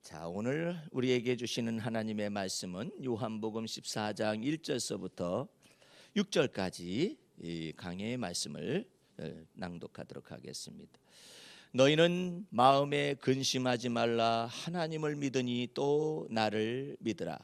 자, 오늘 우리에게 주시는 하나님의 말씀은 요한복음 14장 1절서부터 6절까지 이 강해의 말씀을 낭독하도록 하겠습니다. 너희는 마음에 근심하지 말라. 하나님을 믿으니 또 나를 믿으라.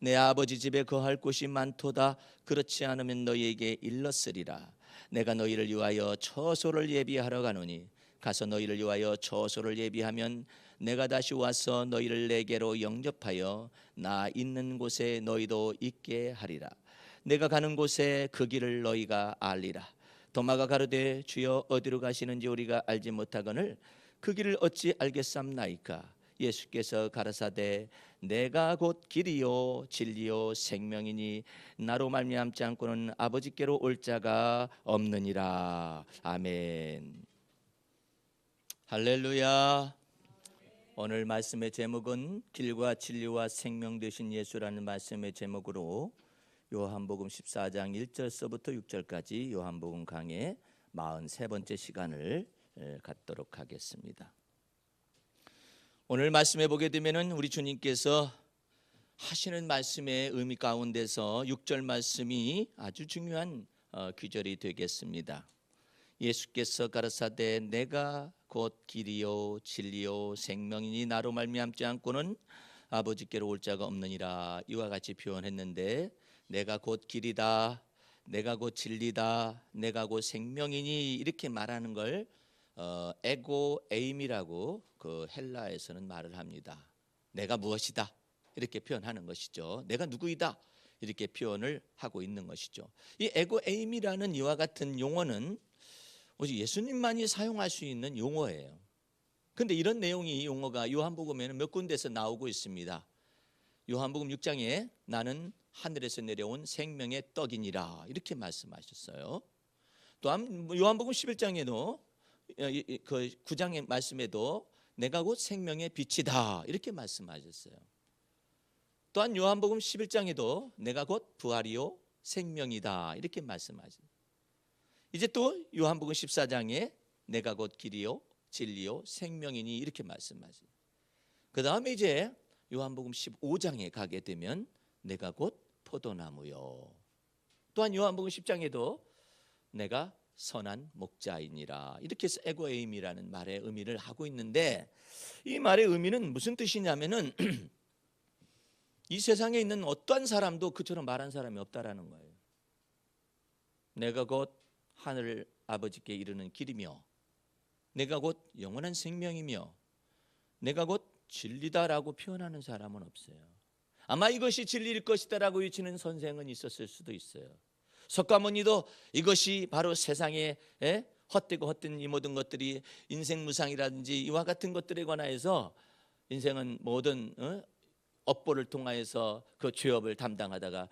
내 아버지 집에 거할 곳이 많도다. 그렇지 않으면 너희에게 일렀으리라. 내가 너희를 위하여 처소를 예비하러 가노니 가서 너희를 위하여 처소를 예비하면 내가 다시 와서 너희를 내게로 영접하여 나 있는 곳에 너희도 있게 하리라. 내가 가는 곳에 그 길을 너희가 알리라. 도마가 가로되 주여 어디로 가시는지 우리가 알지 못하거늘 그 길을 어찌 알겠삼나이까. 예수께서 가라사대 내가 곧 길이요 진리요 생명이니 나로 말미암지 않고는 아버지께로 올 자가 없느니라. 아멘. 할렐루야. 오늘 말씀의 제목은 길과 진리와 생명 되신 예수라는 말씀의 제목으로 요한복음 14장 1절서부터 6절까지 요한복음 강의 43번째 시간을 갖도록 하겠습니다. 오늘 말씀해 보게 되면은 우리 주님께서 하시는 말씀의 의미 가운데서 6절 말씀이 아주 중요한 귀절이 되겠습니다. 예수께서 가라사대 내가 곧 길이요 진리요 생명이니 나로 말미암지 않고는 아버지께로 올 자가 없느니라. 이와 같이 표현했는데 내가 곧 길이다, 내가 곧 진리다, 내가 곧 생명이니 이렇게 말하는 걸 에고 에임이라고 그 헬라에서는 말을 합니다. 내가 무엇이다 이렇게 표현하는 것이죠. 내가 누구이다 이렇게 표현을 하고 있는 것이죠. 이 에고 에임이라는 이와 같은 용어는 오직 예수님만이 사용할 수 있는 용어예요. 그런데 이런 내용이 용어가 요한복음에는 몇 군데서 나오고 있습니다. 요한복음 6장에 나는 하늘에서 내려온 생명의 떡이니라 이렇게 말씀하셨어요. 또한 요한복음 11장에도 그 9장의 말씀에도 내가 곧 생명의 빛이다 이렇게 말씀하셨어요. 또한 요한복음 11장에도 내가 곧 부활이요 생명이다 이렇게 말씀하셨어요. 이제 또 요한복음 14장에 내가 곧 길이요 진리요 생명이니 이렇게 말씀하세요. 그 다음에 이제 요한복음 15장에 가게 되면 내가 곧 포도나무요. 또한 요한복음 10장에도 내가 선한 목자이니라 이렇게 해서 에고에임이라는 말의 의미를 하고 있는데 이 말의 의미는 무슨 뜻이냐면은 이 세상에 있는 어떠한 사람도 그처럼 말한 사람이 없다라는 거예요. 내가 곧 하늘 아버지께 이르는 길이며 내가 곧 영원한 생명이며 내가 곧 진리다라고 표현하는 사람은 없어요. 아마 이것이 진리일 것이다라고 외치는 선생은 있었을 수도 있어요. 석가모니도 이것이 바로 세상에 헛되고 헛된 이 모든 것들이 인생무상이라든지 이와 같은 것들에 관하여서 인생은 모든 업보를 통하여서 그 죄업을 담당하다가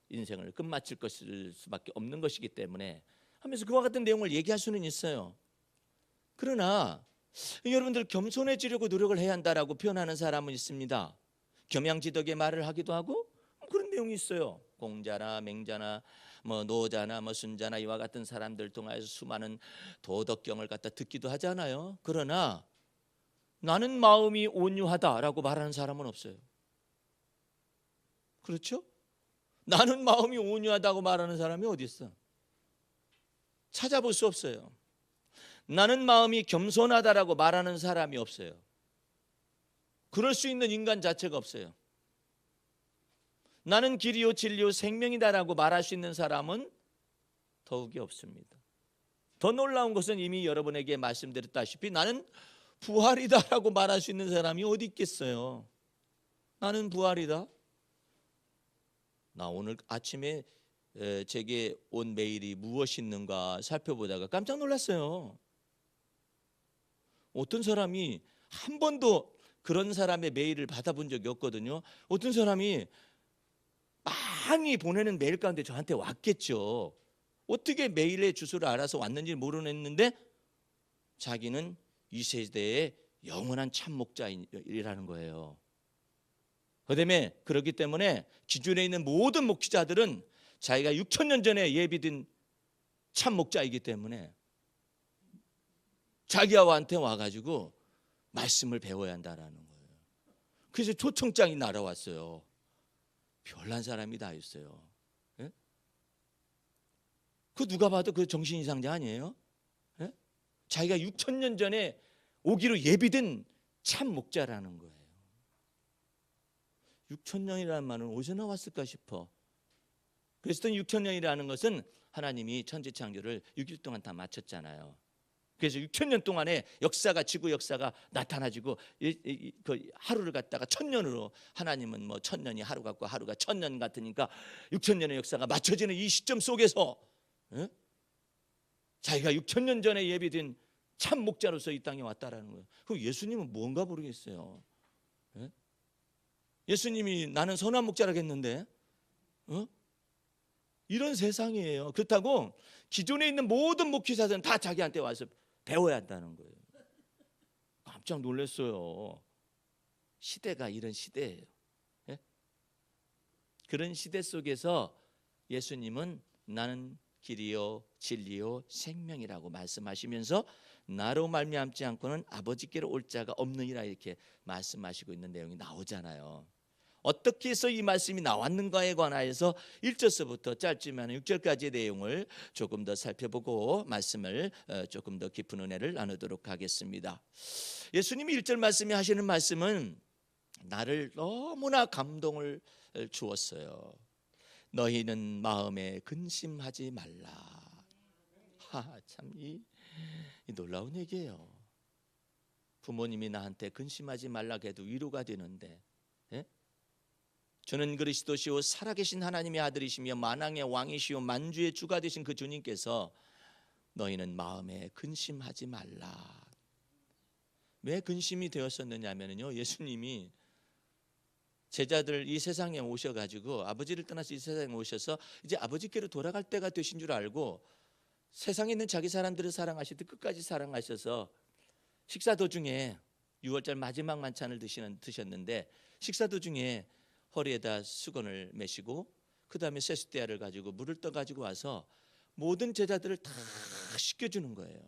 인생을 끝마칠 것일 수밖에 없는 것이기 때문에 하면서 그와 같은 내용을 얘기할 수는 있어요. 그러나 여러분들 겸손해지려고 노력을 해야 한다라고 표현하는 사람은 있습니다. 겸양지덕의 말을 하기도 하고 그런 내용이 있어요. 공자나 맹자나 노자나 순자나 이와 같은 사람들 통해서 수많은 도덕경을 갖다 듣기도 하잖아요. 그러나 나는 마음이 온유하다라고 말하는 사람은 없어요. 그렇죠? 나는 마음이 온유하다고 말하는 사람이 어디 있어? 찾아볼 수 없어요. 나는 마음이 겸손하다라고 말하는 사람이 없어요. 그럴 수 있는 인간 자체가 없어요. 나는 길이요 진리요 생명이다라고 말할 수 있는 사람은 더욱이 없습니다. 더 놀라운 것은 이미 여러분에게 말씀드렸다시피 나는 부활이다라고 말할 수 있는 사람이 어디 있겠어요? 나는 부활이다. 나 오늘 아침에 제게 온 메일이 무엇이 있는가 살펴보다가 깜짝 놀랐어요. 어떤 사람이 한 번도 그런 사람의 메일을 받아본 적이 없거든요. 어떤 사람이 많이 보내는 메일 가운데 저한테 왔겠죠. 어떻게 메일의 주소를 알아서 왔는지 모르겠는데 자기는 이 세대의 영원한 참목자이라는 거예요. 그렇기 때문에 기존에 있는 모든 목회자들은 자기가 6,000년 전에 예비된 참목자이기 때문에 자기한테 와가지고 말씀을 배워야 한다라는 거예요. 그래서 초청장이 날아왔어요. 별난 사람이 다 있어요. 예? 그 누가 봐도 그 정신 이상자 아니에요? 예? 자기가 6,000년 전에 오기로 예비된 참 목자라는 거예요. 6,000년이라는 말은 어디서 나왔을까 싶어. 그래서 6,000년이라는 것은 하나님이 천지 창조를 6일 동안 다 마쳤잖아요. 그래서 6,000년 동안의 역사가, 지구 역사가 나타나지고 그 하루를 갖다가 1,000년으로, 하나님은 뭐 1,000년이 하루 같고 하루가 1,000년 같으니까 6,000년의 역사가 맞춰지는 이 시점 속에서 자기가 6,000년 전에 예비된 참 목자로서 이 땅에 왔다라는 거예요. 그 예수님은 뭔가 모르겠어요. 예수님이 나는 선한 목자라겠는데 이런 세상이에요. 그렇다고 기존에 있는 모든 목회자들은 다 자기한테 와서 배워야 한다는 거예요. 깜짝 놀랐어요. 시대가 이런 시대예요. 예? 그런 시대 속에서 예수님은 나는 길이요 진리요 생명이라고 말씀하시면서 나로 말미암지 않고는 아버지께로 올 자가 없느니라 이렇게 말씀하시고 있는 내용이 나오잖아요. 어떻게 해서 이 말씀이 나왔는가에 관하여서 1절서부터 짧지만 6절까지의 내용을 조금 더 살펴보고 말씀을 조금 더 깊은 은혜를 나누도록 하겠습니다. 예수님이 1절 말씀이 하시는 말씀은 나를 너무나 감동을 주었어요. 너희는 마음에 근심하지 말라. 참 이 놀라운 얘기예요. 부모님이 나한테 근심하지 말라 해도 위로가 되는데, 예? 주는 그리스도시요 살아계신 하나님의 아들이시며 만왕의 왕이시요 만주의 주가 되신 그 주님께서 너희는 마음에 근심하지 말라. 왜 근심이 되었었느냐면요, 예수님이 제자들 이 세상에 오셔가지고 아버지를 떠나서 이 세상에 오셔서 이제 아버지께로 돌아갈 때가 되신 줄 알고 세상에 있는 자기 사람들을 사랑하시듯 끝까지 사랑하셔서 식사 도중에 6월절 마지막 만찬을 드셨는데 식사 도중에 허리에다 수건을 메시고 그 다음에 세숫대야를 가지고 물을 떠가지고 와서 모든 제자들을 다 씻겨주는 거예요.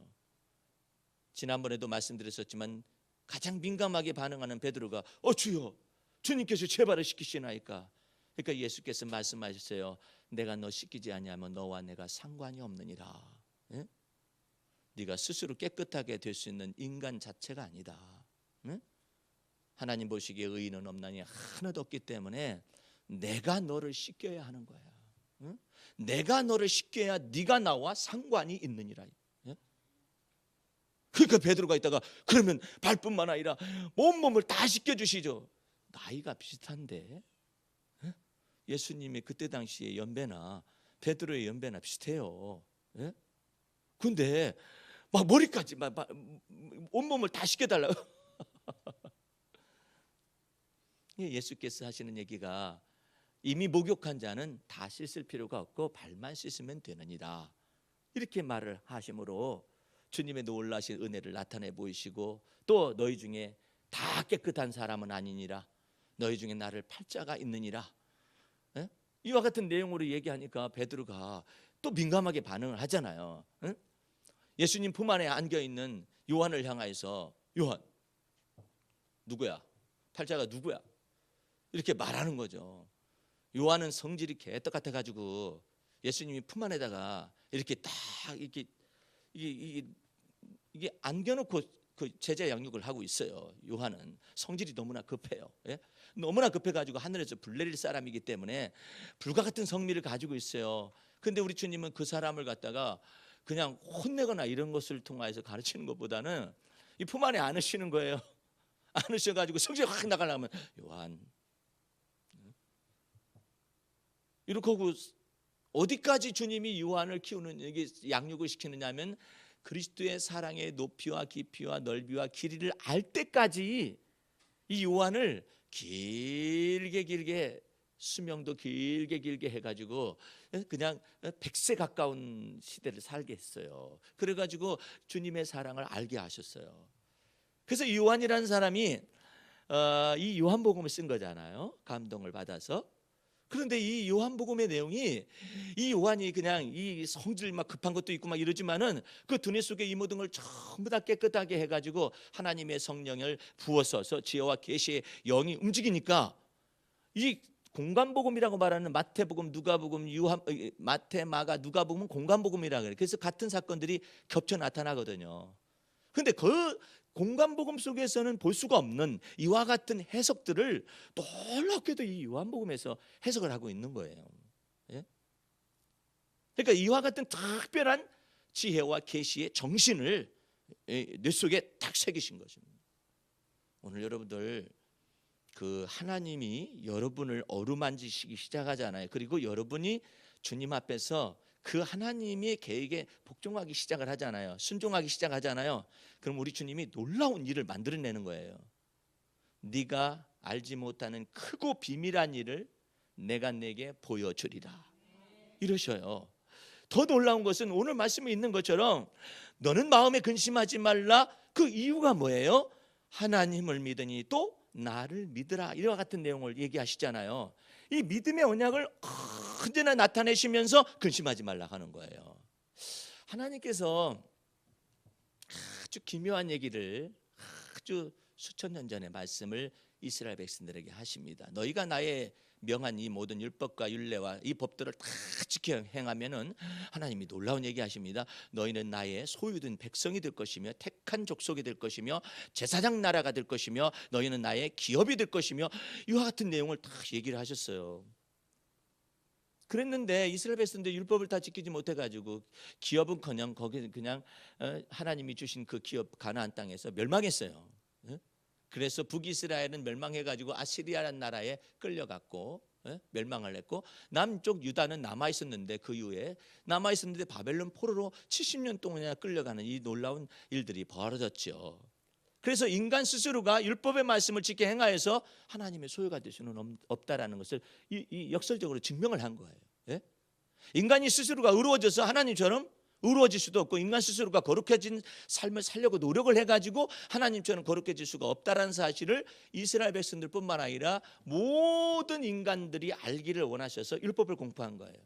지난번에도 말씀드렸었지만 가장 민감하게 반응하는 베드로가 주여 주님께서 제 발을 씻기시나이까. 그러니까 예수께서 말씀하셨어요. 내가 너 씻기지 아니하면 너와 내가 상관이 없느니라. 예? 네가 스스로 깨끗하게 될 수 있는 인간 자체가 아니다. 예? 하나님 보시기에 의인은 없나니 하나도 없기 때문에 내가 너를 씻겨야 하는 거야. 응? 내가 너를 씻겨야 네가 나와 상관이 있느니라. 예? 그러니까 베드로가 있다가 그러면 발뿐만 아니라 온몸을 다 씻겨주시죠. 나이가 비슷한데 예? 예수님이 그때 당시에 연배나 베드로의 연배나 비슷해요. 예? 근데 막 머리까지 막 온몸을 다 씻겨달라고. 예수께서 하시는 얘기가 이미 목욕한 자는 다 씻을 필요가 없고 발만 씻으면 되느니라 이렇게 말을 하심으로 주님의 놀라신 은혜를 나타내 보이시고 또 너희 중에 다 깨끗한 사람은 아니니라 너희 중에 나를 팔 자가 있느니라. 에? 이와 같은 내용으로 얘기하니까 베드로가 또 민감하게 반응을 하잖아요. 에? 예수님 품 안에 안겨있는 요한을 향하여서 요한 누구야? 팔자가 누구야? 이렇게 말하는 거죠. 요한은 성질이 개떡 같아가지고 예수님이 품 안에다가 이렇게 딱 이게 안겨놓고 그 제자 양육을 하고 있어요. 요한은 성질이 너무나 급해요. 예? 너무나 급해가지고 하늘에서 불 내릴 사람이기 때문에 불과 같은 성미를 가지고 있어요. 근데 우리 주님은 그 사람을 갖다가 그냥 혼내거나 이런 것을 통해서 가르치는 것보다는 이 품 안에 안으시는 거예요. 안으셔가지고 성질이 확 나가려면 요한 이렇게 하고 어디까지 주님이 요한을 키우는 이게 양육을 시키느냐면 그리스도의 사랑의 높이와 깊이와 넓이와 길이를 알 때까지 이 요한을 길게 수명도 길게 해가지고 그냥 100세 가까운 시대를 살게 했어요. 그래가지고 주님의 사랑을 알게 하셨어요. 그래서 이 요한이라는 사람이 이 요한복음을 쓴 거잖아요. 감동을 받아서. 그런데 이 요한복음의 내용이, 이 요한이 그냥 이 성질 막 급한 것도 있고 막 이러지만은 그 두뇌 속에 이 모든 걸 전부 다 깨끗하게 해가지고 하나님의 성령을 부어서서 지혜와 계시의 영이 움직이니까, 이 공간복음이라고 말하는 마태복음, 누가복음, 마태, 마가, 누가복음은 공간복음이라 그래요. 그래서 같은 사건들이 겹쳐 나타나거든요. 그런데 그 공간복음 속에서는 볼 수가 없는 이와 같은 해석들을 놀랍게도 이 요한복음에서 해석을 하고 있는 거예요. 예? 그러니까 이와 같은 특별한 지혜와 계시의 정신을 뇌 속에 딱 새기신 것입니다. 오늘 여러분들 그 하나님이 여러분을 어루만지시기 시작하잖아요. 그리고 여러분이 주님 앞에서 그 하나님의 계획에 복종하기 시작을 하잖아요. 순종하기 시작하잖아요. 그럼 우리 주님이 놀라운 일을 만들어내는 거예요. 네가 알지 못하는 크고 비밀한 일을 내가 내게 보여주리라, 이러셔요. 더 놀라운 것은 오늘 말씀에 있는 것처럼 너는 마음에 근심하지 말라. 그 이유가 뭐예요? 하나님을 믿으니 또 나를 믿으라, 이와 같은 내용을 얘기하시잖아요. 이 믿음의 언약을 언제나 나타내시면서 근심하지 말라 하는 거예요. 하나님께서 아주 기묘한 얘기를, 아주 수천 년 전의 말씀을 이스라엘 백성들에게 하십니다. 너희가 나의 명한 이 모든 율법과 율례와 이 법들을 다 지켜 행하면은, 하나님이 놀라운 얘기 하십니다. 너희는 나의 소유된 백성이 될 것이며 택한 족속이 될 것이며 제사장 나라가 될 것이며 너희는 나의 기업이 될 것이며, 이와 같은 내용을 다 얘기를 하셨어요. 그랬는데 이스라엘 백성들 율법을 다 지키지 못해가지고 기업은커녕 거기 그냥 하나님이 주신 그 기업 가나안 땅에서 멸망했어요. 그래서 북이스라엘은 멸망해가지고 아시리아라는 나라에 끌려갔고 멸망을 했고, 남쪽 유다는 남아있었는데, 그 이후에 남아있었는데 바벨론 포로로 70년 동안이나 끌려가는 이 놀라운 일들이 벌어졌죠. 그래서 인간 스스로가 율법의 말씀을 지켜 행하여서 하나님의 소유가 될 수는 없다라는 것을 이 역설적으로 증명을 한 거예요. 예? 인간이 스스로가 의로워져서 하나님처럼 의로워질 수도 없고, 인간 스스로가 거룩해진 삶을 살려고 노력을 해가지고 하나님처럼 거룩해질 수가 없다라는 사실을 이스라엘 백성들뿐만 아니라 모든 인간들이 알기를 원하셔서 율법을 공포한 거예요.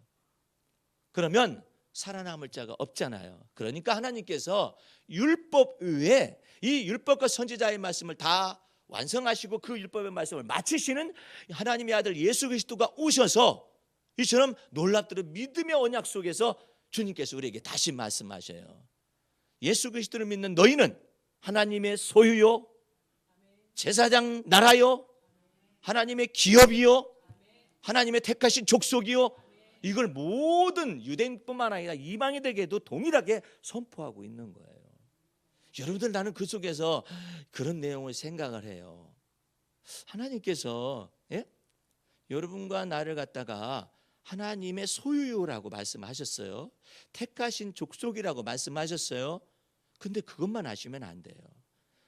그러면 살아남을 자가 없잖아요. 그러니까 하나님께서 율법 외에 이 율법과 선지자의 말씀을 다 완성하시고 그 율법의 말씀을 마치시는 하나님의 아들 예수 그리스도가 오셔서 이처럼 놀랍도록 믿음의 언약 속에서 주님께서 우리에게 다시 말씀하셔요. 예수 그리스도를 믿는 너희는 하나님의 소유요, 제사장 나라요, 하나님의 기업이요, 하나님의 택하신 족속이요, 이걸 모든 유대인뿐만 아니라 이방인에게도 동일하게 선포하고 있는 거예요. 여러분들, 나는 그 속에서 그런 내용을 생각을 해요. 하나님께서 여러분과 나를 갖다가 하나님의 소유라고 말씀하셨어요. 택하신 족속이라고 말씀하셨어요. 근데 그것만 아시면 안 돼요.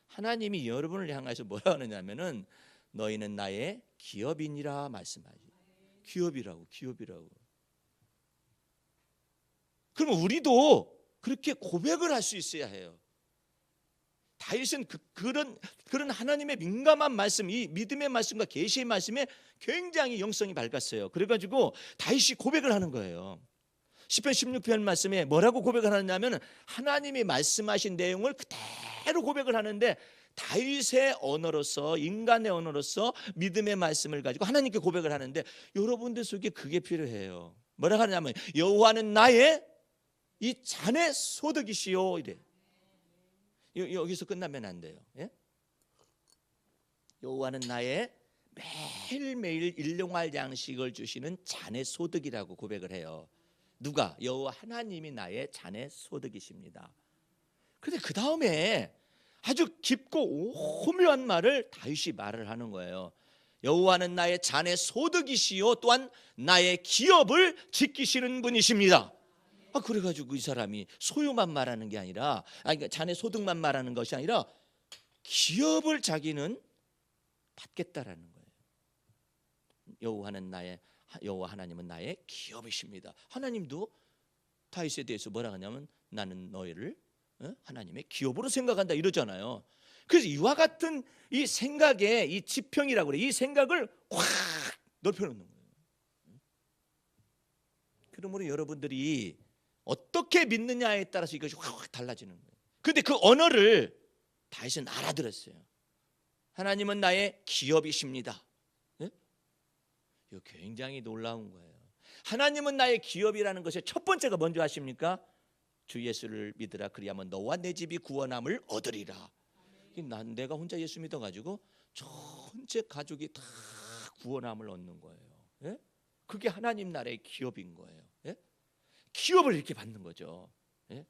하나님이 여러분을 향해서 뭐라 하느냐면은 너희는 나의 기업이니라 말씀하지. 기업이라고. 그러면 우리도 그렇게 고백을 할 수 있어야 해요. 다윗은 그런 하나님의 민감한 말씀, 이 믿음의 말씀과 계시의 말씀에 굉장히 영성이 밝았어요. 그래가지고 다윗이 고백을 하는 거예요. 시편 16편 말씀에 뭐라고 고백을 하느냐면, 하나님이 말씀하신 내용을 그대로 고백을 하는데, 다윗의 언어로서, 인간의 언어로서 믿음의 말씀을 가지고 하나님께 고백을 하는데, 여러분들 속에 그게 필요해요. 뭐라고 하냐면, 여호와는 나의 이 자네 소득이시오, 이래. 여기서 끝나면 안 돼요. 여호와는 나의 매일매일 일용할 양식을 주시는 자네 소득이라고 고백을 해요. 누가? 여호와 하나님이 나의 자네 소득이십니다. 그런데 그 다음에 아주 깊고 오묘한 말을 다윗이 말을 하는 거예요. 여호와는 나의 자네 소득이시요 또한 나의 기업을 지키시는 분이십니다. 그래가지고 이 사람이 소유만 말하는 게 아니라, 그러니까 자네 소득만 말하는 것이 아니라 기업을 자기는 받겠다라는 거예요. 여호와 하나님은 나의 기업이십니다. 하나님도 다윗에 대해서 뭐라 하냐면, 나는 너희를 하나님의 기업으로 생각한다 이러잖아요. 그래서 이와 같은 이 생각의 이 지평이라고 그래. 이 생각을 확 넓혀놓는 거예요. 그러므로 여러분들이 어떻게 믿느냐에 따라서 이것이 확 달라지는 거예요. 그런데 그 언어를 다윗은 알아들었어요. 하나님은 나의 기업이십니다. 네? 이거 굉장히 놀라운 거예요. 하나님은 나의 기업이라는 것의 첫 번째가 뭔지 아십니까? 주 예수를 믿으라 그리하면 너와 내 집이 구원함을 얻으리라. 내가 혼자 예수 믿어가지고 전체 가족이 다 구원함을 얻는 거예요. 예? 그게 하나님 나라의 기업인 거예요. 예? 기업을 이렇게 받는 거죠. 예?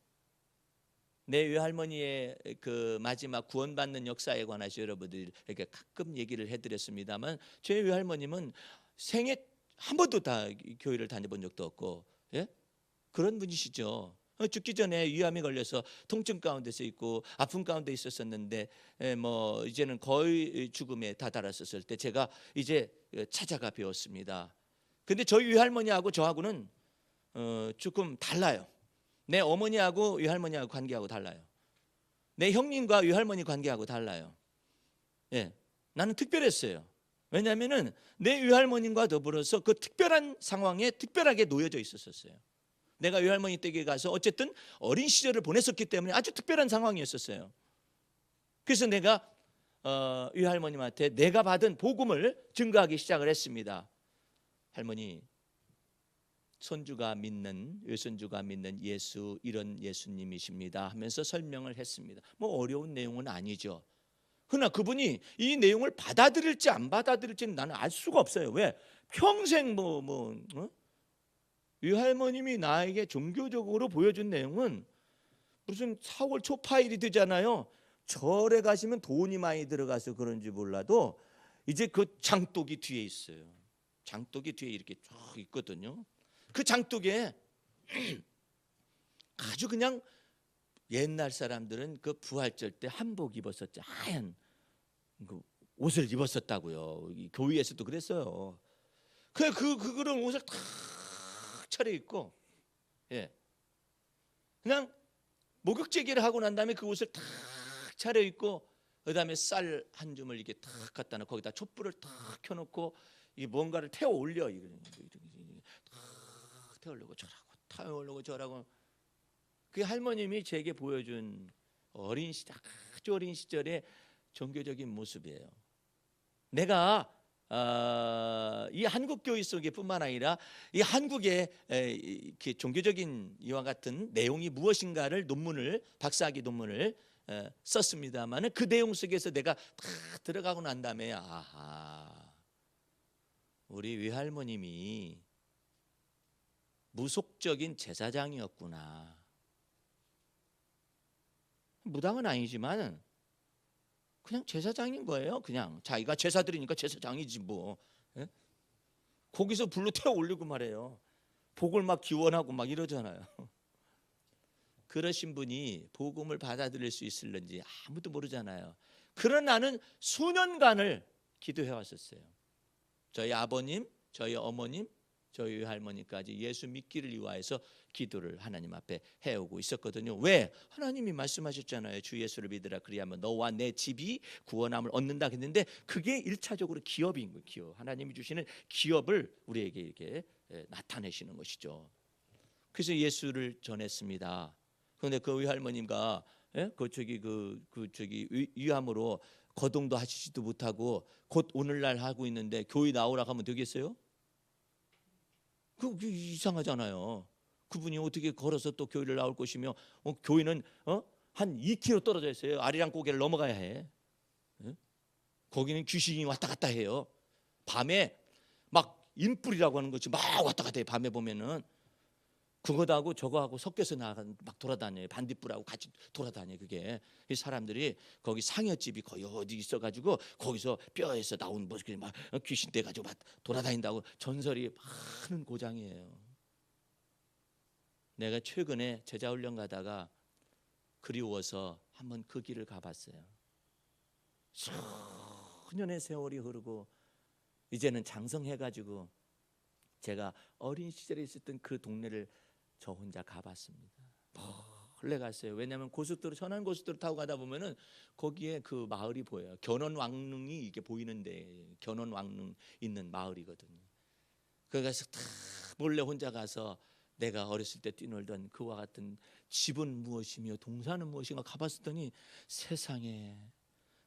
내 외할머니의 그 마지막 구원받는 역사에 관해서 여러분들에게 가끔 얘기를 해드렸습니다만, 제 외할머님은 생애 한 번도 다 교회를 다녀본 적도 없고, 예? 그런 분이시죠. 죽기 전에 위암에 걸려서 통증 가운데서 있고 아픔 가운데 있었었는데, 뭐 이제는 거의 죽음에 다다랐었을 때 제가 이제 찾아가 배웠습니다. 근데 저희 외할머니하고 저하고는 조금 달라요. 내 어머니하고 외할머니하고 관계하고 달라요. 내 형님과 외할머니 관계하고 달라요. 예, 나는 특별했어요. 왜냐하면은 내 외할머님과 더불어서 그 특별한 상황에 특별하게 놓여져 있었어요. 내가 외할머니 댁에 가서 어쨌든 어린 시절을 보냈었기 때문에 아주 특별한 상황이었었어요. 그래서 내가 외할머님한테 내가 받은 복음을 증거하기 시작을 했습니다. 할머니, 손주가 믿는, 외손주가 믿는 예수, 이런 예수님이십니다 하면서 설명을 했습니다. 뭐 어려운 내용은 아니죠. 그러나 그분이 이 내용을 받아들일지 안 받아들일지는 나는 알 수가 없어요. 왜? 평생 외할머님이 나에게 종교적으로 보여준 내용은 무슨 4월 초 파일이 되잖아요. 절에 가시면 돈이 많이 들어가서 그런지 몰라도 이제 그 장독이 뒤에 있어요. 장독이 뒤에 이렇게 쭉 있거든요. 그 장독에 아주 그냥 옛날 사람들은 그 부활절 때 한복 입었었죠. 하얀 그 옷을 입었었다고요. 교회에서도 그랬어요. 그런 옷을 탁 차려입고, 예, 그냥 목욕제기를 하고 난 다음에 그 옷을 탁 차려입고, 그 다음에 쌀 한 줌을 이렇게 탁 갖다 놓고 거기다 촛불을 탁 켜놓고 이 뭔가를 태워 올려. 탁 태워 올리고 저라고, 태워 올리고 저라고. 그 할머님이 제게 보여준 어린 시절, 아주 어린 시절의 종교적인 모습이에요. 내가 이 한국 교회 속에뿐만 아니라 이 한국의 종교적인 이와 같은 내용이 무엇인가를 논문을, 박사학위 논문을 썼습니다만, 그 내용 속에서 내가 다 들어가고 난 다음에 아하, 우리 외할머님이 무속적인 제사장이었구나. 무당은 아니지만 그냥 제사장인 거예요. 그냥 자기가 제사 드리니까 제사장이지 뭐. 예? 거기서 불로 태워 올리고 말해요. 복을 막 기원하고 막 이러잖아요. 그러신 분이 복음을 받아들일 수 있을는지 아무도 모르잖아요. 그러나 나는 수년간을 기도해 왔었어요. 저희 아버님, 저희 어머님, 저희 할머니까지 예수 믿기를 위하여서 기도를 하나님 앞에 해오고 있었거든요. 왜? 하나님이 말씀하셨잖아요. 주 예수를 믿으라 그리하면 너와 내 집이 구원함을 얻는다 했는데, 그게 1차적으로 기업인 거예요. 기업. 하나님이 주시는 기업을 우리에게 이렇게 나타내시는 것이죠. 그래서 예수를 전했습니다. 그런데 그 외할머님과 위암으로 거동도 하시지도 못하고 곧 오늘날 하고 있는데 교회 나오라고 하면 되겠어요? 그게 이상하잖아요. 그분이 어떻게 걸어서 또 교회를 나올 것이며, 교회는 한 2km 떨어져 있어요. 아리랑 고개를 넘어가야 해. 거기는 귀신이 왔다 갔다 해요. 밤에 막 인뿔이라고 하는 것이 막 왔다 갔다 해요. 밤에 보면은 그거하고 저거하고 섞여서 막 돌아다녀요. 반딧불하고 같이 돌아다녀요. 그게 이 사람들이 거기 상여집이 거의 어디 있어가지고 거기서 뼈에서 나온 뭐 막 귀신 돼가지고 막 돌아다닌다고 전설이 많은 고장이에요. 내가 최근에 제자훈련 가다가 그리워서 한번 그 길을 가봤어요. 수년의 세월이 흐르고 이제는 장성해가지고 제가 어린 시절에 있었던 그 동네를 저 혼자 가봤습니다. 몰래 갔어요. 왜냐하면 고속도로, 천안 고속도로 타고 가다 보면은 거기에 그 마을이 보여요. 견원왕릉이 이게 보이는데, 견원왕릉 있는 마을이거든요. 거기 가서 다 몰래 혼자 가서 내가 어렸을 때 뛰놀던 그와 같은 집은 무엇이며 동산은 무엇인가 가봤더니 세상에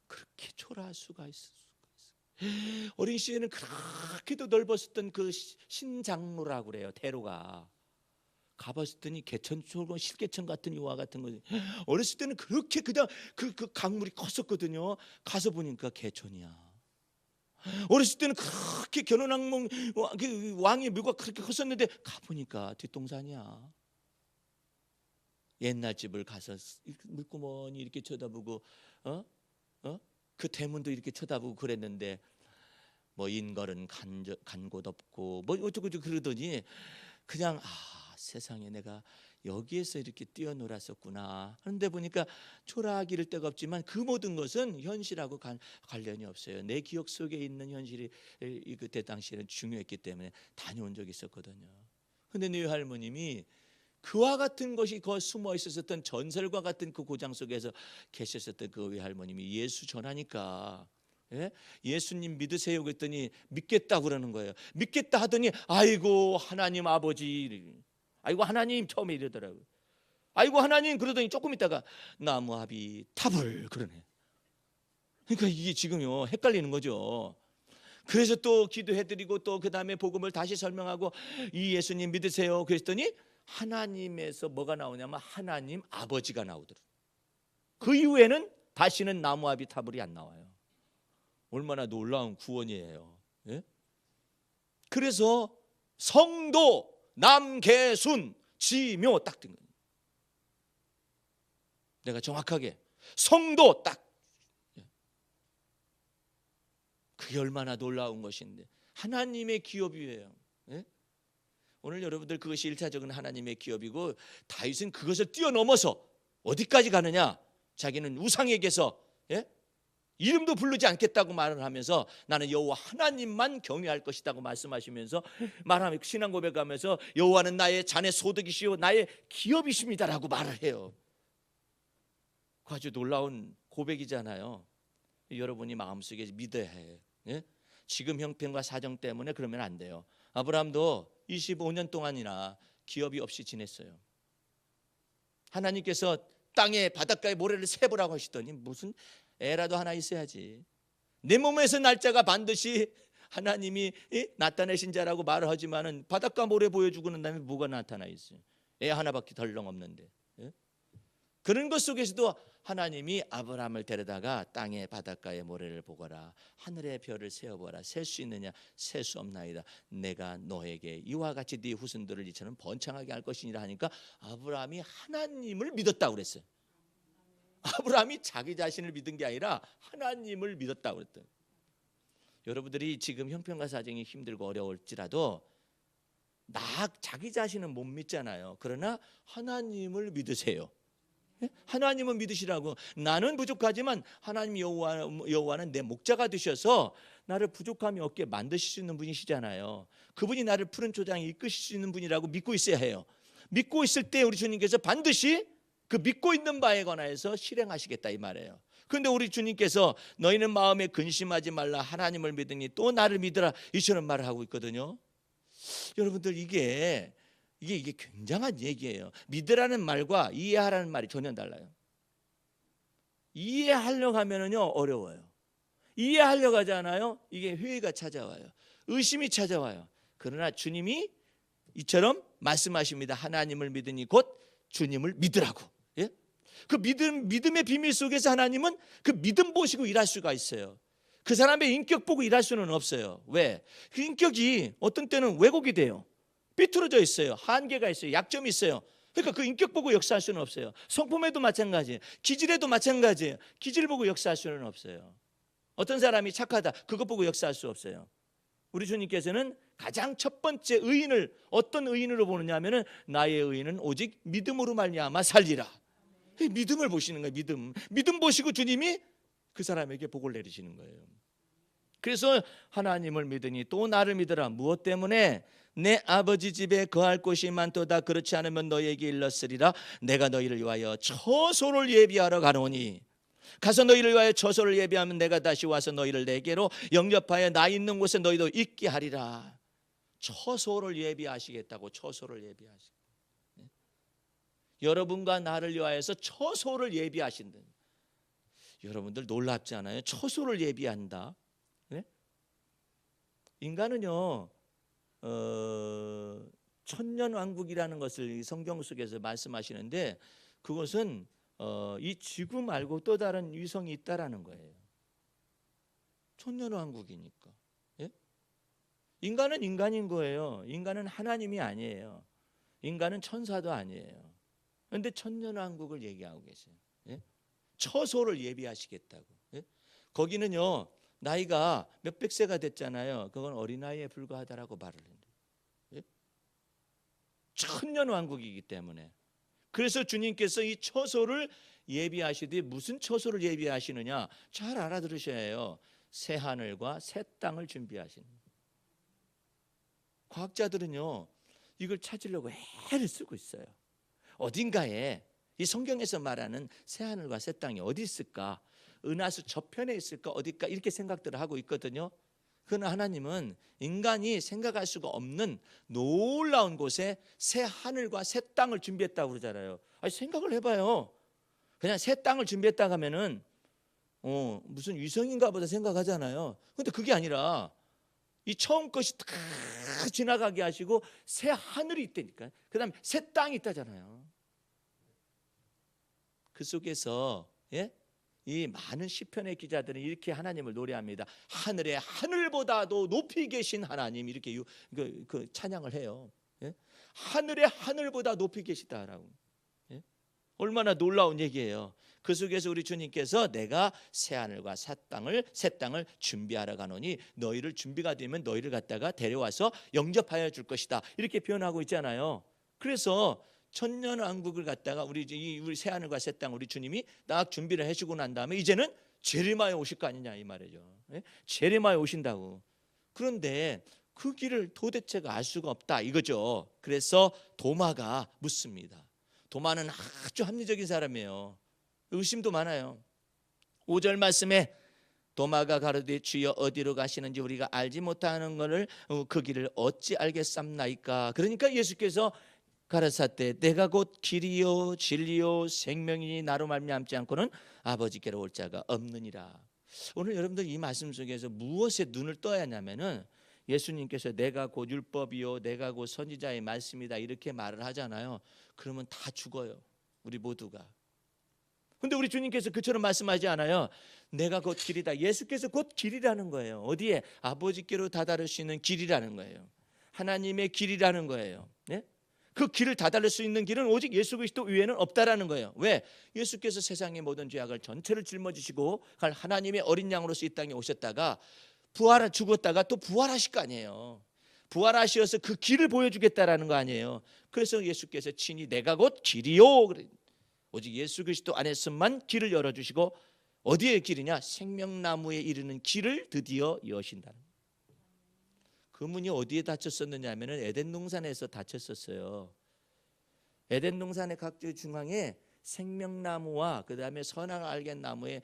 그렇게 초라할 수가 있을 수가 있어요. 어린 시절에는 그렇게도 넓었었던 그 신장로라고 그래요. 대로가 가봤더니 개천초고 실개천 같은 이와 같은 거지. 어렸을 때는 그렇게 그냥 그 강물이 컸었거든요. 가서 보니까 개천이야. 어렸을 때는 그렇게 견원왕릉 그 왕의 묘가 그렇게 컸었는데 가보니까 뒷동산이야. 옛날 집을 가서 물구멍이 이렇게 쳐다보고 그 대문도 이렇게 쳐다보고 그랬는데 뭐 인걸은 간 곳 없고 뭐 어쩌고 그러더니 그냥 세상에 내가 여기에서 이렇게 뛰어놀았었구나 하는데 보니까 초라하기를 데가 없지만 그 모든 것은 현실하고 관련이 없어요. 내 기억 속에 있는 현실이 그때 당시에는 중요했기 때문에 다녀온 적이 있었거든요. 근데 네 할머님이 그와 같은 것이 거 숨어 있었던 전설과 같은 그 고장 속에서 계셨었던 그 외할머님이 예수 전하니까 예수님 믿으세요 그랬더니 믿겠다 그러는 거예요. 믿겠다 하더니 아이고 하나님 아버지, 아이고 하나님 처음에 이러더라고요. 아이고 하나님 그러더니 조금 있다가 나무합이 탑을 그러네. 그러니까 이게 지금요 헷갈리는 거죠. 그래서 또 기도해드리고 또 그 다음에 복음을 다시 설명하고 이 예수님 믿으세요 그랬더니 하나님에서 뭐가 나오냐면 하나님 아버지가 나오더라고요. 그 이후에는 다시는 나무합이 타불이 안 나와요. 얼마나 놀라운 구원이에요. 그래서 성도 남계순 지묘 딱 된 거예요. 내가 정확하게 성도 딱. 그게 얼마나 놀라운 것인데 하나님의 기업이에요. 오늘 여러분들 그것이 1차적인 하나님의 기업이고 다윗은 그것을 뛰어넘어서 어디까지 가느냐? 자기는 우상에게서 이름도 부르지 않겠다고 말을 하면서 나는 여호와 하나님만 경외할 것이라고 말씀하시면서 말하며 신앙 고백하면서 여호와는 나의 자네 소득이시오 나의 기업이십니다라고 말을 해요. 아주 놀라운 고백이잖아요. 여러분이 마음속에 믿어야 해요. 지금 형편과 사정 때문에 그러면 안 돼요. 아브라함도 25년 동안이나 기업이 없이 지냈어요. 하나님께서 땅에 바닷가에 모래를 세보라고 하시더니 무슨 애라도 하나 있어야지. 내 몸에서 날짜가 반드시 하나님이 나타내신 자라고 말을 하지만은 바닷가 모래 보여주고 난 다음에 뭐가 나타나 있어요? 애 하나밖에 덜렁 없는데. 그런 것 속에서도 하나님이 아브라함을 데려다가 땅의 바닷가의 모래를 보거라 하늘의 별을 세어보라 셀 수 있느냐 셀 수 없나이다 내가 너에게 이와 같이 네 후손들을 이처럼 번창하게 할 것이니라 하니까 아브라함이 하나님을 믿었다고 그랬어요. 아브라함이 자기 자신을 믿은 게 아니라 하나님을 믿었다고 그랬대요. 여러분들이 지금 형편과 사정이 힘들고 어려울지라도 자기 자신은 못 믿잖아요. 그러나 하나님을 믿으세요. 하나님은 믿으시라고. 나는 부족하지만 하나님 여호와는 내 목자가 되셔서 나를 부족함이 없게 만드실 수 있는 분이시잖아요. 그분이 나를 푸른 초장에 이끄실 수 있는 분이라고 믿고 있어야 해요. 믿고 있을 때 우리 주님께서 반드시 그 믿고 있는 바에 관하여서 실행하시겠다 이 말이에요. 그런데 우리 주님께서 너희는 마음에 근심하지 말라 하나님을 믿으니 또 나를 믿으라 이처럼 말을 하고 있거든요. 여러분들 이게 굉장한 얘기예요. 믿으라는 말과 이해하라는 말이 전혀 달라요. 이해하려고 하면은요 어려워요. 이해하려고 하잖아요. 이게 회의가 찾아와요. 의심이 찾아와요. 그러나 주님이 이처럼 말씀하십니다. 하나님을 믿으니 곧 주님을 믿으라고. 그 믿음의 비밀 속에서 하나님은 그 믿음 보시고 일할 수가 있어요. 그 사람의 인격 보고 일할 수는 없어요. 왜? 그 인격이 어떤 때는 왜곡이 돼요. 삐뚤어져 있어요. 한계가 있어요. 약점이 있어요. 그러니까 그 인격 보고 역사할 수는 없어요. 성품에도 마찬가지예요. 기질에도 마찬가지예요. 기질 보고 역사할 수는 없어요. 어떤 사람이 착하다 그것 보고 역사할 수 없어요. 우리 주님께서는 가장 첫 번째 의인을 어떤 의인으로 보느냐 하면은 나의 의인은 오직 믿음으로 말미암아 살리라. 믿음을 보시는 거예요. 믿음 보시고 주님이 그 사람에게 복을 내리시는 거예요. 그래서 하나님을 믿으니 또 나를 믿으라. 무엇 때문에? 내 아버지 집에 거할 곳이 많도다. 그렇지 않으면 너희에게 일렀으리라. 내가 너희를 위하여 처소를 예비하러 가노니 가서 너희를 위하여 처소를 예비하면 내가 다시 와서 너희를 내게로 영접하여 나 있는 곳에 너희도 있게 하리라. 처소를 예비하시겠다고. 처소를 예비하시고 여러분과 나를 위하여서 처소를 예비하신다. 여러분들 놀랍지 않아요? 처소를 예비한다. 네? 인간은요 천년왕국이라는 것을 성경 속에서 말씀하시는데, 그것은 이 지구 말고 또 다른 위성이 있다라는 거예요. 천년왕국이니까. 예? 인간은 인간인 거예요. 인간은 하나님이 아니에요. 인간은 천사도 아니에요. 그런데 천년왕국을 얘기하고 계세요. 예? 처소를 예비하시겠다고. 예? 거기는요 나이가 몇백 세가 됐잖아요. 그건 어린아이에 불과하다라고 말을 해요. 예? 천년왕국이기 때문에. 그래서 주님께서 이 처소를 예비하시되, 무슨 처소를 예비하시느냐, 잘 알아들으셔야 해요. 새 하늘과 새 땅을 준비하시는. 과학자들은요 이걸 찾으려고 애를 쓰고 있어요. 어딘가에 이 성경에서 말하는 새 하늘과 새 땅이 어디 있을까? 은하수 저편에 있을까? 어딜까? 이렇게 생각들을 하고 있거든요. 그러나 하나님은 인간이 생각할 수가 없는 놀라운 곳에 새 하늘과 새 땅을 준비했다고 그러잖아요. 아니, 생각을 해봐요. 그냥 새 땅을 준비했다고 하면은 무슨 위성인가 보다 생각하잖아요. 근데 그게 아니라 이 처음 것이 다 지나가게 하시고 새 하늘이 있다니까. 그 다음에 새 땅이 있다잖아요. 그 속에서 이 많은 시편의 기자들은 이렇게 하나님을 노래합니다. 하늘의 하늘보다도 높이 계신 하나님, 이렇게 그 찬양을 해요. 하늘의 하늘보다 높이 계시다라고. 얼마나 놀라운 얘기예요. 그 속에서 우리 주님께서 내가 새 하늘과 새 땅을 준비하러 가노니 너희를 준비가 되면 너희를 갖다가 데려와서 영접하여 줄 것이다, 이렇게 표현하고 있잖아요. 그래서 천년왕국을 갖다가 우리 새 하늘과 새 땅 우리 주님이 딱 준비를 해주고 난 다음에 이제는 제레미야에 오실 거 아니냐 이 말이죠. 제레미야에 오신다고. 그런데 그 길을 도대체가 알 수가 없다 이거죠. 그래서 도마가 묻습니다. 도마는 아주 합리적인 사람이에요. 의심도 많아요. 5절 말씀에 도마가 가로되 주여 어디로 가시는지 우리가 알지 못하는 것을 그 길을 어찌 알겠삼나이까. 그러니까 예수께서 가라사대 내가 곧 길이요 진리요 생명이니 나로 말미암지 않고는 아버지께로 올 자가 없느니라. 오늘 여러분들 이 말씀 속에서 무엇에 눈을 떠야 하냐면은 예수님께서 내가 곧 율법이요 내가 곧 선지자의 말씀이다 이렇게 말을 하잖아요. 그러면 다 죽어요, 우리 모두가. 근데 우리 주님께서 그처럼 말씀하지 않아요. 내가 곧 길이다. 예수께서 곧 길이라는 거예요. 어디에? 아버지께로 다다를 수 있는 길이라는 거예요. 하나님의 길이라는 거예요. 네? 그 길을 다다를 수 있는 길은 오직 예수 그리스도 외에는 없다라는 거예요. 왜? 예수께서 세상의 모든 죄악을 전체를 짊어지시고 갈 하나님의 어린 양으로서 이 땅에 오셨다가 죽었다가 또 부활하실 거 아니에요. 부활하셔서 그 길을 보여주겠다라는 거 아니에요. 그래서 예수께서 친히 내가 곧 길이요, 오직 예수 그리스도 안에서만 길을 열어주시고, 어디의 길이냐? 생명나무에 이르는 길을 드디어 여신다는 거예요. 그 문이 어디에 닫혔었느냐 하면은 에덴 동산에서 닫혔었어요. 에덴 동산의 각지 중앙에 생명나무와 그 다음에 선악을 알게 나무가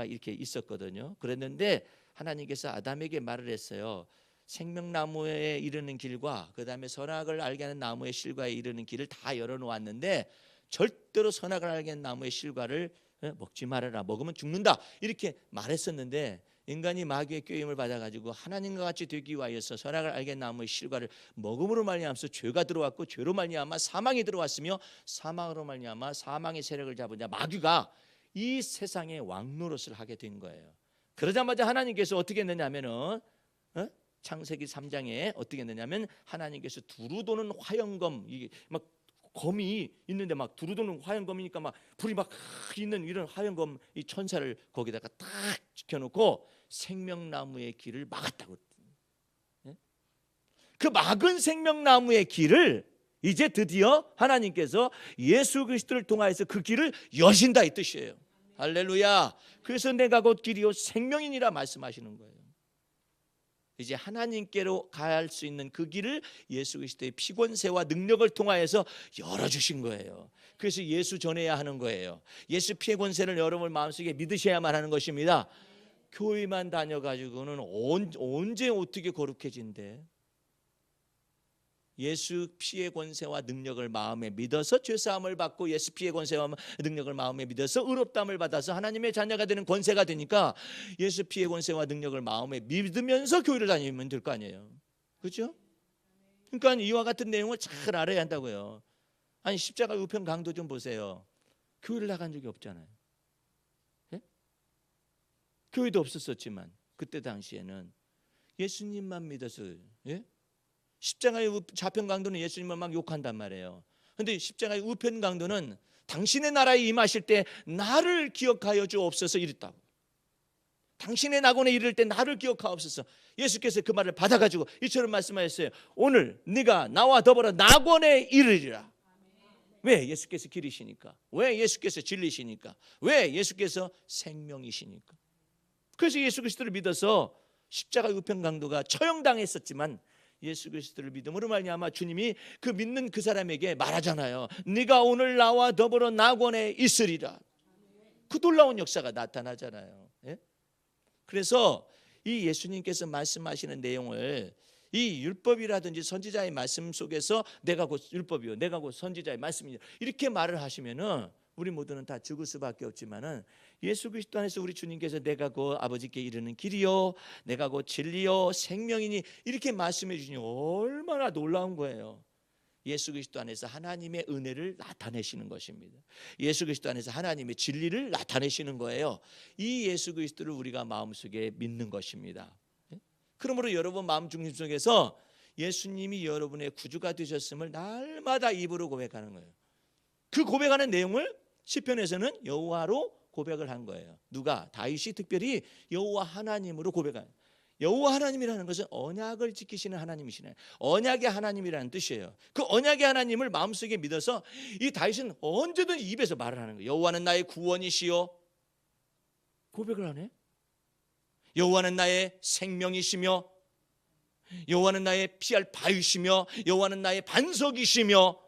이렇게 있었거든요. 그랬는데 하나님께서 아담에게 말을 했어요. 생명나무에 이르는 길과 그 다음에 선악을 알게 하는 나무의 실과에 이르는 길을 다 열어놓았는데 절대로 선악을 알게 하는 나무의 실과를 먹지 말아라, 먹으면 죽는다, 이렇게 말했었는데 인간이 마귀의 꾀임을 받아가지고 하나님과 같이 되기 위하여서 선악을 알게 하는 나무의 실과를 먹음으로 말미암아서 죄가 들어왔고, 죄로 말미암아 사망이 들어왔으며 사망으로 말미암아 사망의 세력을 잡은 자 마귀가 이 세상의 왕노릇을 하게 된 거예요. 그러자마자 하나님께서 어떻게 했느냐면은 창세기 3장에 어떻게 했느냐면 하나님께서 두루 도는 화영검, 이게 막 검이 있는데 막 두루 도는 화영검이니까 막 불이 막 있는 이런 화영검 이 천사를 거기다가 딱 지켜놓고 생명나무의 길을 막았다고. 그 막은 생명나무의 길을 이제 드디어 하나님께서 예수 그리스도를 통하여서 그 길을 여신다 이 뜻이에요. 할렐루야. 그래서 내가 곧 길이요 생명이니라 말씀하시는 거예요. 이제 하나님께로 갈 수 있는 그 길을 예수 그리스도의 피권세와 능력을 통하여서 열어주신 거예요. 그래서 예수 전해야 하는 거예요. 예수 피권세를 여러분 마음속에 믿으셔야만 하는 것입니다. 교회만 다녀가지고는 언제 어떻게 거룩해진대? 예수 피의 권세와 능력을 마음에 믿어서 죄사함을 받고 예수 피의 권세와 능력을 마음에 믿어서 의롭다함을 받아서 하나님의 자녀가 되는 권세가 되니까 예수 피의 권세와 능력을 마음에 믿으면서 교회를 다니면 될 거 아니에요. 그렇죠? 그러니까 이와 같은 내용을 잘 알아야 한다고요. 아니 십자가 우편 강도 좀 보세요. 교회를 나간 적이 없잖아요. 예? 교회도 없었지만 그때 당시에는 예수님만 믿어서, 예? 십자가의 좌편 강도는 예수님을 막 욕한단 말이에요. 그런데 십자가의 우편 강도는 당신의 나라에 임하실 때 나를 기억하여 주옵소서 이랬다고. 당신의 낙원에 이를 때 나를 기억하옵소서. 예수께서 그 말을 받아가지고 이처럼 말씀하셨어요. 오늘 네가 나와 더불어 낙원에 이르리라. 왜? 예수께서 길이시니까. 왜? 예수께서 진리시니까. 왜? 예수께서 생명이시니까. 그래서 예수 그리스도를 믿어서 십자가 우편 강도가 처형당했었지만 예수 그리스도를 믿음으로 말미암아 주님이 그 믿는 그 사람에게 말하잖아요. 네가 오늘 나와 더불어 낙원에 있으리라. 그 놀라운 역사가 나타나잖아요. 예? 그래서 이 예수님께서 말씀하시는 내용을 이 율법이라든지 선지자의 말씀 속에서 내가 곧 율법이요, 내가 곧 선지자의 말씀이요, 이렇게 말을 하시면은 우리 모두는 다 죽을 수밖에 없지만은 예수 그리스도 안에서 우리 주님께서 내가 곧 아버지께 이르는 길이요, 내가 곧 진리요, 생명이니 이렇게 말씀해 주시니 얼마나 놀라운 거예요. 예수 그리스도 안에서 하나님의 은혜를 나타내시는 것입니다. 예수 그리스도 안에서 하나님의 진리를 나타내시는 거예요. 이 예수 그리스도를 우리가 마음속에 믿는 것입니다. 그러므로 여러분 마음 중심 속에서 예수님이 여러분의 구주가 되셨음을 날마다 입으로 고백하는 거예요. 그 고백하는 내용을 시편에서는 여호와로 고백을 한 거예요. 누가? 다윗이 특별히 여호와 하나님으로 고백한. 여호와 하나님이라는 것은 언약을 지키시는 하나님이시네. 언약의 하나님이라는 뜻이에요. 그 언약의 하나님을 마음속에 믿어서 이 다윗은 언제든 입에서 말을 하는 거예요. 여호와는 나의 구원이시요. 고백을 하네. 여호와는 나의 생명이시며, 여호와는 나의 피할 바위시며, 여호와는 나의 반석이시며,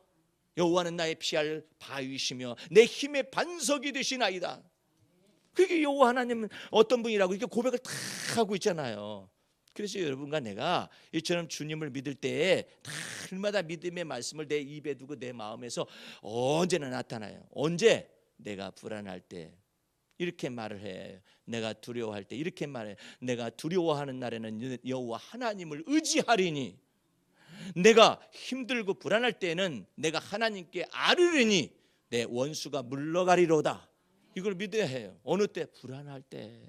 여호와는 나의 피할 바위시며 내 힘의 반석이 되시나이다. 그게 여호와 하나님은 어떤 분이라고 이렇게 고백을 다 하고 있잖아요. 그래서 여러분과 내가 이처럼 주님을 믿을 때에 날마다 믿음의 말씀을 내 입에 두고 내 마음에서 언제나 나타나요. 언제? 내가 불안할 때 이렇게 말을 해. 내가 두려워할 때 이렇게 말해. 내가 두려워하는 날에는 여호와 하나님을 의지하리니, 내가 힘들고 불안할 때는 내가 하나님께 아뢰리니 내 원수가 물러가리로다. 이걸 믿어야 해요. 어느 때? 불안할 때,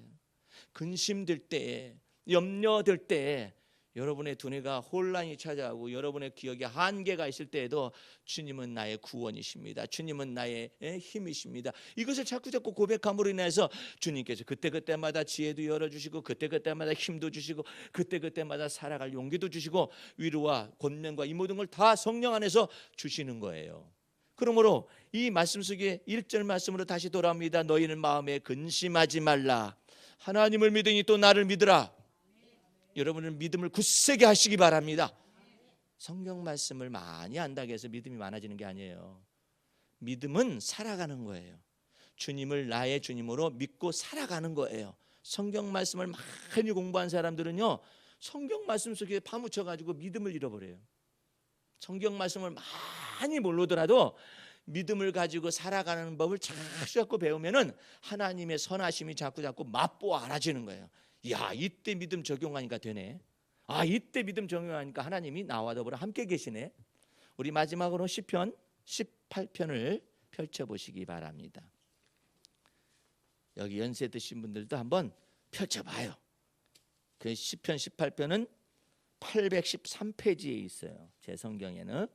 근심될 때, 염려될 때, 여러분의 두뇌가 혼란이 찾아오고 여러분의 기억에 한계가 있을 때에도 주님은 나의 구원이십니다. 주님은 나의 힘이십니다. 이것을 자꾸 고백함으로 인해서 주님께서 그때그때마다 지혜도 열어주시고 그때그때마다 힘도 주시고 그때그때마다 살아갈 용기도 주시고 위로와 권면과 이 모든 걸 다 성령 안에서 주시는 거예요. 그러므로 이 말씀 속에 1절 말씀으로 다시 돌아옵니다. 너희는 마음에 근심하지 말라. 하나님을 믿으니 또 나를 믿으라. 여러분은 믿음을 굳세게 하시기 바랍니다. 성경 말씀을 많이 안다고 해서 믿음이 많아지는 게 아니에요. 믿음은 살아가는 거예요. 주님을 나의 주님으로 믿고 살아가는 거예요. 성경 말씀을 많이 공부한 사람들은요, 성경 말씀 속에 파묻혀가지고 믿음을 잃어버려요. 성경 말씀을 많이 모르더라도 믿음을 가지고 살아가는 법을 자꾸 배우면은 하나님의 선하심이 자꾸 맛보아 알아지는 거예요. 야, 이때 믿음 적용하니까 되네. 아, 이때 믿음 적용하니까 하나님이 나와 더불어 함께 계시네. 우리 마지막으로 시편 18편을 펼쳐보시기 바랍니다. 여기 연세 드신 분들도 한번 펼쳐봐요. 그 시편 18편은 813페이지에 있어요. 제 성경에는.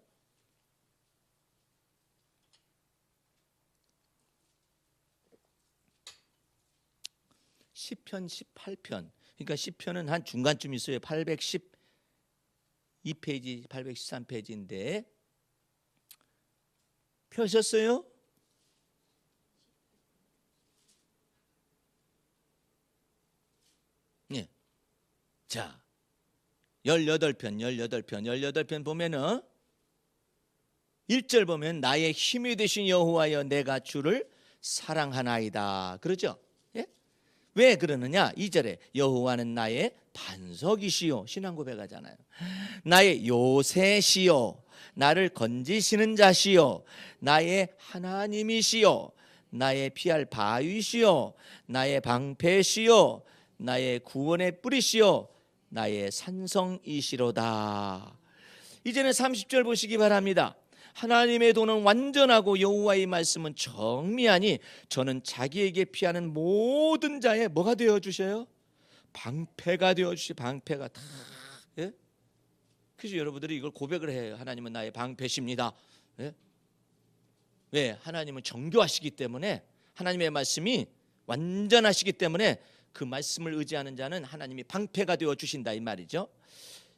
시편 18편. 그러니까 시편은 한 중간쯤 있어요. 812페이지, 813페이지인데 펴셨어요? 네. 자, 18편 보면은 1절 보면 나의 힘이 되신 여호와여 내가 주를 사랑하나이다. 그러죠? 예? 왜 그러느냐? 2절에 여호와는 나의 반석이시요. 신앙 고백하잖아요. 나의 요새시요. 나를 건지시는 자시요 나의 하나님이시요 나의 피할 바위시요 나의 방패시요 나의 구원의 뿌리시요 나의 산성이시로다. 이제는 30절 보시기 바랍니다. 하나님의 도는 완전하고 여호와의 말씀은 정미하니 저는 자기에게 피하는 모든 자의 뭐가 되어 주셔요? 방패가 되어 주시. 방패가 다. 예? 그래서 여러분들이 이걸 고백을 해요. 하나님은 나의 방패십니다. 예? 왜? 하나님은 정교하시기 때문에, 하나님의 말씀이 완전하시기 때문에 그 말씀을 의지하는 자는 하나님이 방패가 되어 주신다 이 말이죠.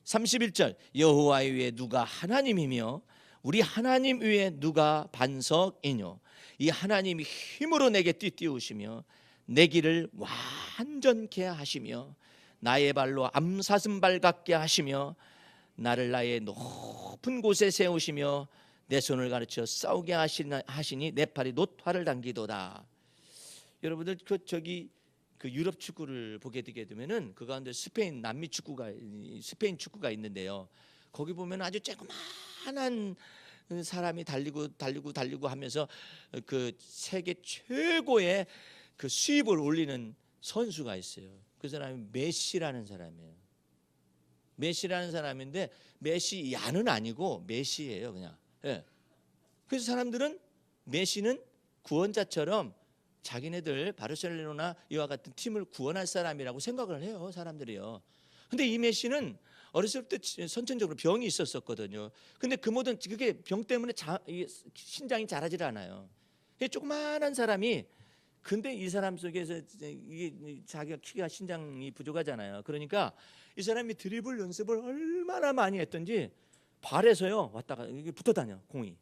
31절 여호와 위에 누가 하나님이며 우리 하나님 위에 누가 반석이뇨. 이 하나님이 힘으로 내게 띠띠우시며 내 길을 완전케 하시며 나의 발로 암사슴발 같게 하시며 나를 나의 높은 곳에 세우시며 내 손을 가르쳐 싸우게 하시니 내 팔이 놋화를 당기도다. 여러분들 그 유럽 축구를 보게 되게 되면은 그 가운데 스페인 스페인 축구가 있는데요. 거기 보면 아주 조그만한 사람이 달리고 하면서 그 세계 최고의 그 수입을 올리는 선수가 있어요. 그 사람이 메시라는 사람이에요. 메시라는 사람인데 메시 야는 아니고 메시예요, 그냥. 예. 그래서 사람들은 메시는 구원자처럼 자기네들 바르셀로나 이와 같은 팀을 구원할 사람이라고 생각을 해요, 사람들이요. 근데 이 메시는 어렸을 때 선천적으로 병이 있었거든요. 근데 그 모든 그게 병 때문에 신장이 자라질 않아요. 조그마한 사람이, 근데 이 사람 속에서 이게 자기가 키가 신장이 부족하잖아요. 그러니까 이 사람이 드리블 연습을 얼마나 많이 했던지 발에서요 왔다가 이게 붙어 다녀. 공이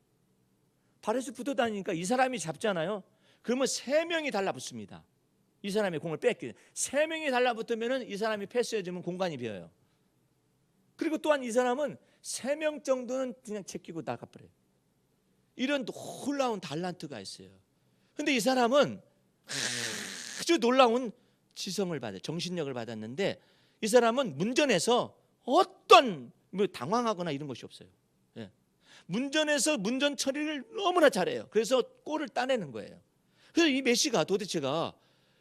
발에서 붙어 다니니까 이 사람이 잡잖아요. 그러면 3명이 달라붙습니다. 이 사람이 공을 뺏기. 3명이 달라붙으면은 이 사람이 패스해주면 공간이 비어요. 그리고 또한 이 사람은 3명 정도는 그냥 제끼고 나가버려요. 이런 놀라운 달란트가 있어요. 근데 이 사람은 아주 놀라운 지성을 받아요. 정신력을 받았는데 이 사람은 문전에서 어떤 당황하거나 이런 것이 없어요. 예. 문전에서 문전 처리를 너무나 잘해요. 그래서 골을 따내는 거예요. 그래서 이 메시가 도대체가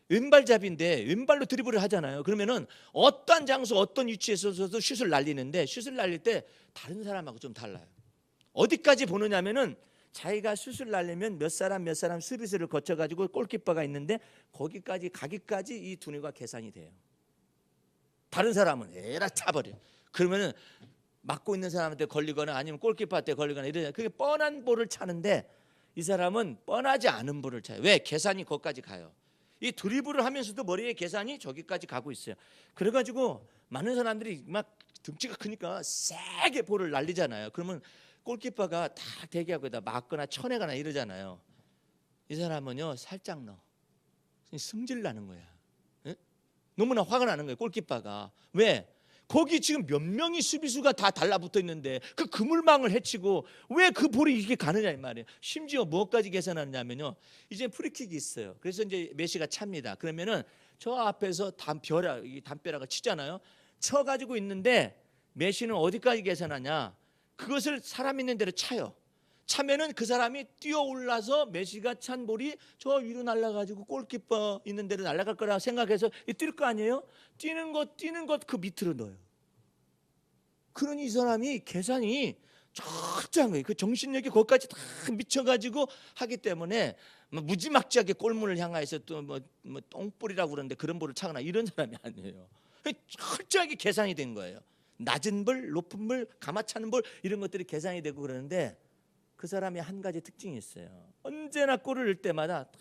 왼발잡이인데 왼발로 드리블을 하잖아요. 그러면은 어떤 장소 어떤 위치에서도 슛을 날리는데 슛을 날릴 때 다른 사람하고 좀 달라요. 어디까지 보느냐면은 자기가 슛을 날리면 몇 사람 수비수를 거쳐가지고 골키퍼가 있는데 거기까지 가기까지 이 두뇌가 계산이 돼요. 다른 사람은 에라 차버려. 그러면은 막고 있는 사람한테 걸리거나 아니면 골키퍼한테 걸리거나 이러잖아요. 그게 뻔한 볼을 차는데 이 사람은 뻔하지 않은 볼을 차요. 왜? 계산이 거기까지 가요. 이 드리블을 하면서도 머리에 계산이 저기까지 가고 있어요. 그래가지고 많은 사람들이 막 등치가 크니까 세게 볼을 날리잖아요. 그러면 골키퍼가 다 대기하고 막거나 쳐내거나 이러잖아요. 이 사람은요 살짝 승질 나는 거야. 예? 너무나 화가 나는 거예요. 골키퍼가. 왜? 거기 지금 몇 명이 수비수가 다 달라붙어 있는데 그 그물망을 해치고 왜 그 볼이 이렇게 가느냐 이 말이에요. 심지어 무엇까지 계산하느냐면요. 이제 프리킥이 있어요. 그래서 이제 메시가 찹니다. 그러면은 저 앞에서 담벼락을 치잖아요. 쳐가지고 있는데 메시는 어디까지 계산하냐? 그것을 사람 있는 대로 차요. 차면은 그 사람이 뛰어올라서 메시가 찬 볼이 저 위로 날아가지고 골키퍼 있는 데로 날아갈 거라 생각해서 뛸 거 아니에요? 뛰는 것 그 밑으로 넣어요. 그러니 이 사람이 계산이 철저한 거예요. 그 정신력이 거기까지 다 미쳐가지고 하기 때문에 무지막지하게 골문을 향해서 또 뭐 똥볼이라고 그러는데 그런 볼을 차거나 이런 사람이 아니에요. 철저하게 계산이 된 거예요. 낮은 볼, 높은 볼, 가마차는 볼 이런 것들이 계산이 되고 그러는데 그 사람이 한 가지 특징이 있어요. 언제나 골을 넣을 때마다 다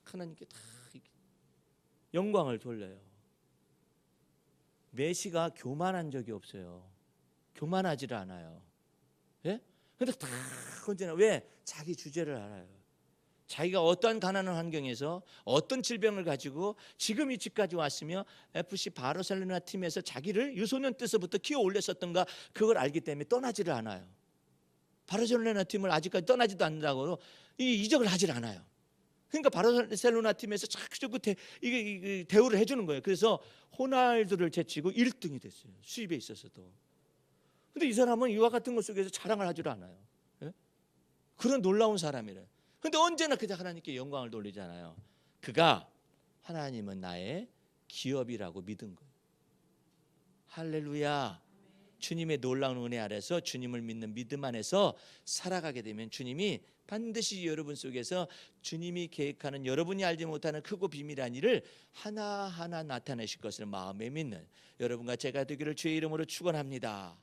하나님께 다 영광을 돌려요. 메시가 교만한 적이 없어요. 교만하지를 않아요. 예? 근데 다 언제나 왜? 자기 주제를 알아요. 자기가 어떠한 가난한 환경에서 어떤 질병을 가지고 지금 이 집까지 왔으며 FC 바르셀로나 팀에서 자기를 유소년 때서부터 키워 올렸었던가 그걸 알기 때문에 떠나지를 않아요. 바르셀로나 팀을 아직까지 떠나지도 않는다고 이적을 하질 않아요. 그러니까 바르셀로나 팀에서 자꾸 대우를 해주는 거예요. 그래서 호날두를 제치고 1등이 됐어요. 수입에 있어서도. 근데 이 사람은 이와 같은 것 속에서 자랑을 하질 않아요. 예? 그런 놀라운 사람이래요. 근데 언제나 그저 하나님께 영광을 돌리잖아요. 그가 하나님은 나의 기업이라고 믿은 거예요. 할렐루야. 주님의 놀라운 은혜 아래서 주님을 믿는 믿음 안에서 살아가게 되면 주님이 반드시 여러분 속에서 주님이 계획하는 여러분이 알지 못하는 크고 비밀한 일을 하나하나 나타내실 것을 마음에 믿는 여러분과 제가 되기를 주의 이름으로 축원합니다.